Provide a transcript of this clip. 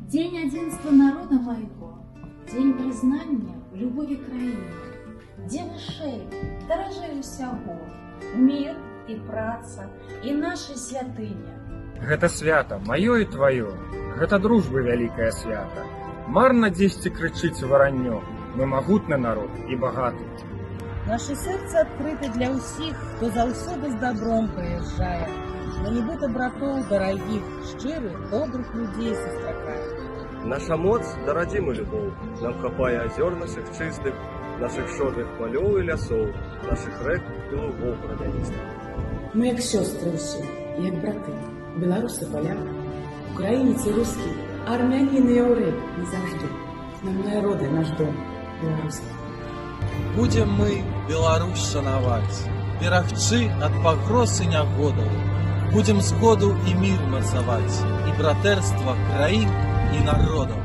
День единства народа моего, день признання в любові країни, дзе вышэй, даражэй усяго, мир і праца, і наша святыня. Гэта свята, маё і тваё, гэта дружбы вялікае свята. Марна дзесьці крычыць вараннё, мы магутны народ і багаты. Наши сердца открыты для усіх, хто заўсёды з добром прыязджае, на нібыта братоў дарагіх, шчырых, добрых людзей сустракае. Наша моц да радзімы любоў, нам хапае азёр нашых чыстых, нашых шорных палёў і лясоў, нашых рэк і лугоў прадзяністых. Мы як сёстры ўсе, як браты, беларусы, паляк, украінец і рускі, армянін і яўрэй не заўжды. Нам народы наш дом беларускі. Будем мы Беларусь шанаваць, берагчы ад пагроз і нягодаў. Будем згоду і мір мацаваць, і братэрства краін і народаў.